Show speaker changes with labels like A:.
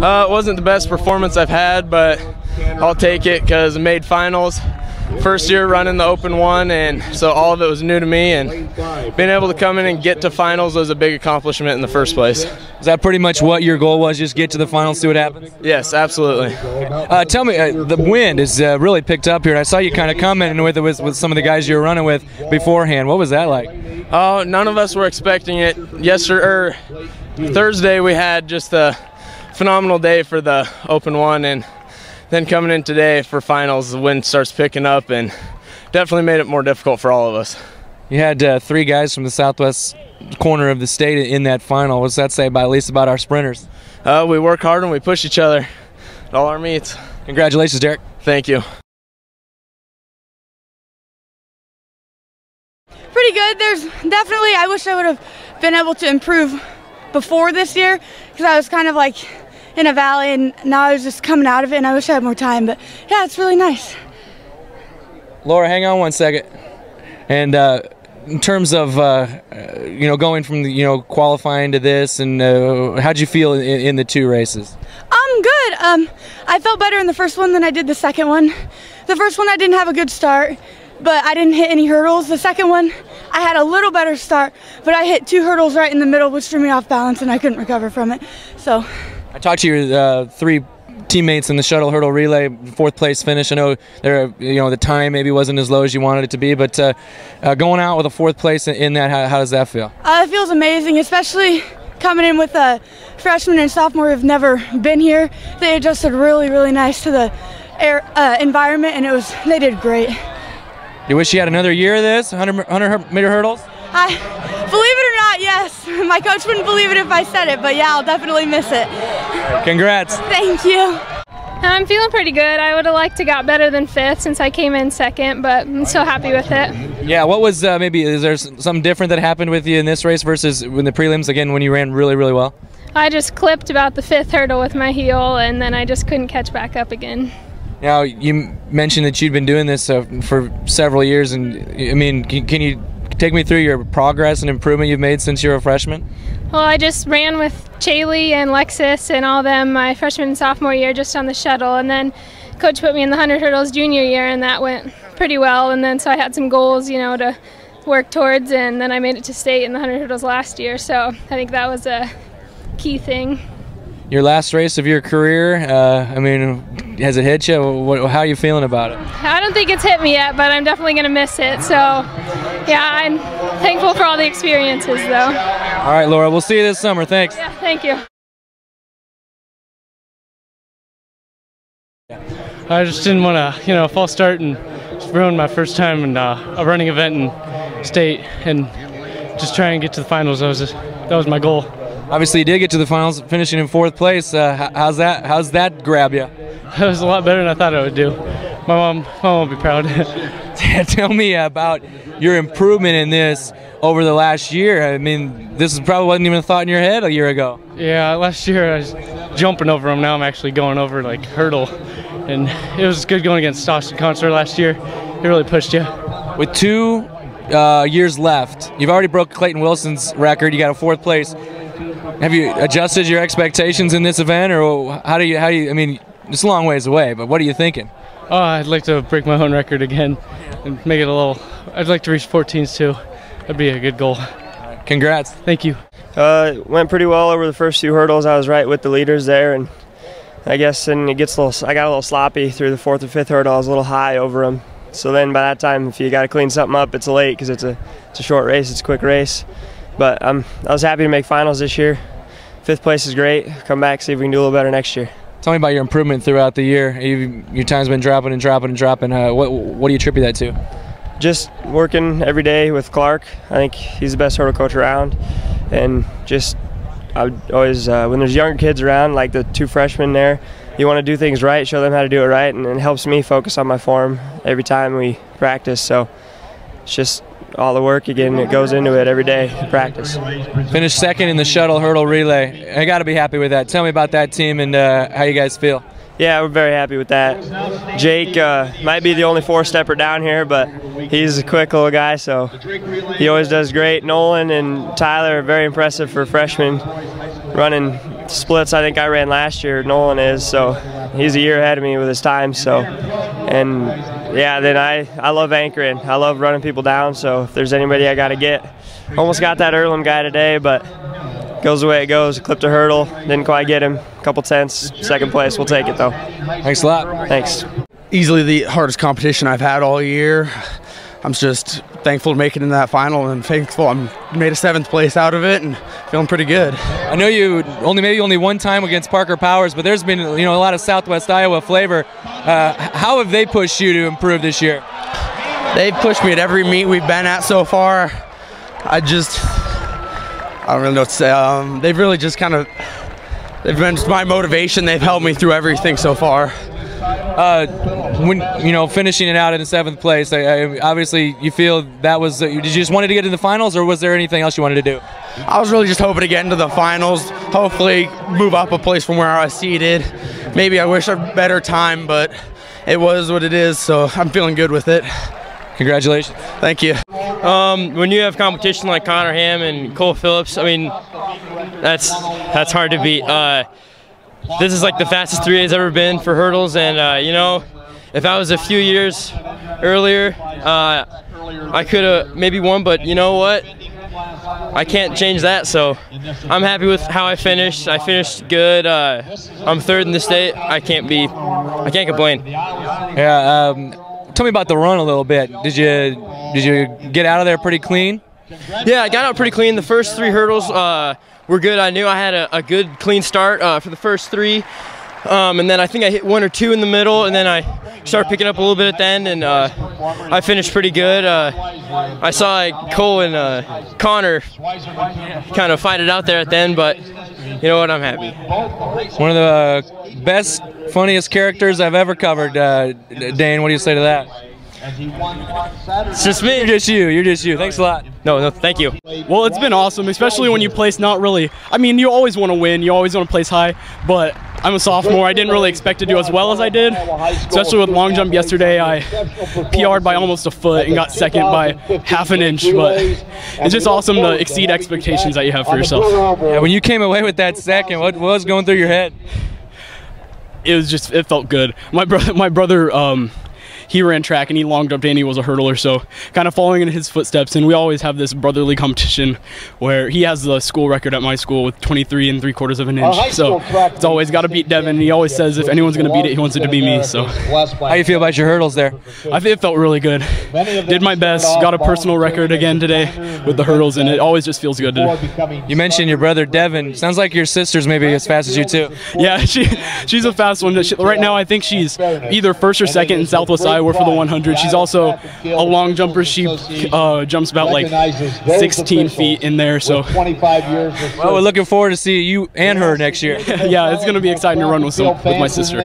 A: It wasn't the best performance I've had, but I'll take it because I made finals. First year running the Open 1, and so all of it was new to me, and being able to come in and get to finals was a big accomplishment in the first place.
B: Is that pretty much what your goal was, just get to the finals, see what happens?
A: Yes, absolutely.
B: Tell me, the wind has really picked up here. I saw you kind of commenting with it with some of the guys you were running with beforehand. What was that like?
A: Oh, none of us were expecting it. Thursday we had just a phenomenal day for the Open 1, and then coming in today for finals, the wind starts picking up and definitely made it more difficult for all of us.
B: You had 3 guys from the southwest corner of the state in that final. What's that say about, at least about our sprinters?
A: We work hard and we push each other at all our meets.
B: Congratulations, Derek.
A: Thank you.
C: Pretty good. There's definitely, I wish I would have been able to improve before this year, because I was kind of like in a valley, and now I was just coming out of it, and I wish I had more time, but yeah, it's really nice.
B: Laura, hang on one second. And in terms of going from the, qualifying to this, and how'd you feel in the 2 races?
C: Good. I felt better in the first one than I did the second one. The first one I didn't have a good start, but I didn't hit any hurdles. The second one I had a little better start, but I hit 2 hurdles right in the middle, which threw me off balance, and I couldn't recover from it. So
B: I talked to your 3 teammates in the shuttle hurdle relay, 4th place finish. I know the time maybe wasn't as low as you wanted it to be, but going out with a 4th place in that, how does that feel?
C: It feels amazing, especially coming in with a freshman and sophomore who've never been here. They adjusted really, really nice to the environment, and they did great.
B: You wish you had another year of this, 100-meter hurdles?
C: Believe it or not, yes. My coach wouldn't believe it if I said it, but yeah, I'll definitely miss it.
B: Congrats.
C: Thank you.
D: I'm feeling pretty good. I would have liked to got better than 5th since I came in 2nd, but I'm so happy with it.
B: Yeah, what was is there something different that happened with you in this race versus in the prelims, again, when you ran really, really well?
D: I just clipped about the 5th hurdle with my heel, and then I just couldn't catch back up again.
B: Now, you mentioned that you'd been doing this for several years, and I mean, can you take me through your progress and improvement you've made since you were a freshman?
D: Well, I just ran with Chaley and Lexus and all them my freshman and sophomore year just on the shuttle, and then Coach put me in the 100 hurdles junior year, and that went pretty well, and then so I had some goals, to work towards, and then I made it to state in the 100 hurdles last year, so I think that was a key thing.
B: Your last race of your career, has it hit you? How are you feeling about it?
D: I don't think it's hit me yet, but I'm definitely going to miss it. So, yeah, I'm thankful for all the experiences, though.
B: All right, Laura, we'll see you this summer. Thanks.
D: Yeah, thank you.
E: I just didn't want to, false start and ruin my first time in a running event in state, and just try and get to the finals. That was my goal.
B: Obviously, you did get to the finals, finishing in 4th place. How's that grab you?
E: That was a lot better than I thought it would do. My mom will be proud.
B: Tell me about your improvement in this over the last year. I mean, this probably wasn't even a thought in your head a year ago.
E: Yeah, last year I was jumping over them. Now I'm actually going over like hurdle, and it was good going against Austin Concert last year. It really pushed you.
B: With 2 years left, you've already broke Clayton Wilson's record. You got a 4th place. Have you adjusted your expectations in this event, or how do you? I mean, it's a long ways away, but what are you thinking?
E: Oh, I'd like to break my own record again and make it a little. I'd like to reach 14s too. That'd be a good goal.
B: Congrats.
E: Thank you.
F: Went pretty well over the first 2 hurdles. I was right with the leaders there, and I guess I got a little sloppy through the 4th or 5th hurdle. I was a little high over them. So then by that time, if you got to clean something up, it's late because it's a short race. It's a quick race. But I was happy to make finals this year. 5th place is great. Come back, see if we can do a little better next year.
B: Tell me about your improvement throughout the year. Your time's been dropping and dropping and dropping. What do you attribute that to?
F: Just working every day with Clark. I think he's the best hurdle coach around. And just, I would always, when there's younger kids around, like the 2 freshmen there, you want to do things right, show them how to do it right, and it helps me focus on my form every time we practice. So it's just all the work again, it goes into it every day in practice.
B: Finished 2nd in the shuttle hurdle relay. I got to be happy with that. Tell me about that team and how you guys feel.
F: Yeah, we're very happy with that. Jake might be the only 4-stepper down here, but he's a quick little guy, so he always does great. Nolan and Tyler are very impressive for freshmen, running splits I think I ran last year, Nolan is, so he's a year ahead of me with his time. So, and yeah, then I love anchoring. I love running people down, so if there's anybody I got to get. Almost got that Earlham guy today, but goes the way it goes. Clipped a hurdle, didn't quite get him. A couple tenths, second place, we'll take it though.
B: Thanks a lot.
F: Thanks.
G: Easily the hardest competition I've had all year. I'm just thankful to make it in that final, and thankful I made a 7th place out of it and feeling pretty good.
B: I know you maybe only one time against Parker Powers, but there's been a lot of Southwest Iowa flavor. How have they pushed you to improve this year?
G: They've pushed me at every meet we've been at so far. I don't really know what to say. They've really just they've been just my motivation. They've helped me through everything so far.
B: When finishing it out in the 7th place, obviously you feel that was. Did you just wanted to get in the finals, or was there anything else you wanted to do?
G: I was really just hoping to get into the finals. Hopefully, move up a place from where I was seated. Maybe I wish a better time, but it was what it is. So I'm feeling good with it.
B: Congratulations.
G: Thank you.
H: When you have competition like Connor Ham and Cole Phillips, I mean, that's hard to beat. This is like the fastest 3 days ever been for hurdles, and if I was a few years earlier, I could have maybe won, but you know what? I can't change that, so I'm happy with how I finished. I finished good. I'm 3rd in the state. I can't complain.
B: Yeah. Tell me about the run a little bit. Did you get out of there pretty clean?
H: Yeah, I got out pretty clean. The first 3 hurdles were good. I knew I had a good clean start for the first 3, and then I think I hit 1 or 2 in the middle, and then I started picking up a little bit at the end, and I finished pretty good. I saw Cole and Connor kind of fight it out there at the end, but you know what? I'm happy.
B: One of the best, funniest characters I've ever covered. Dane, what do you say to that?
H: It's just me.
B: You're just you. Thanks a lot.
H: No, thank you.
I: Well, it's been awesome, especially when you place not really. I mean, you always want to win. You always want to place high, but I'm a sophomore. I didn't really expect to do as well as I did, especially with long jump yesterday. I PR'd by almost a foot and got 2nd by half an inch, but it's just awesome to exceed expectations that you have for yourself.
B: Yeah, when you came away with that 2nd, what was going through your head?
I: It felt good. My brother he ran track and he long jumped and he was a hurdler, so kind of following in his footsteps. And we always have this brotherly competition where he has the school record at my school with 23 3/4 of an inch. So it's always got to beat Devin. And he always says if anyone's going to beat it, he wants it to be me. So
B: how you feel about your hurdles there?
I: I think it felt really good. Did my best. Got a personal record again today with the hurdles, and it always just feels good.
B: You mentioned your brother Devin. Sounds like your sister's maybe as fast as you too.
I: Yeah, she's a fast one. Right now I think she's either 1st or 2nd in Southwest Iowa for the 100. She's also a long jumper. She jumps about like 16 feet in there. So
B: well, we're looking forward to see you and her next year.
I: Yeah, it's going to be exciting to run with my sister.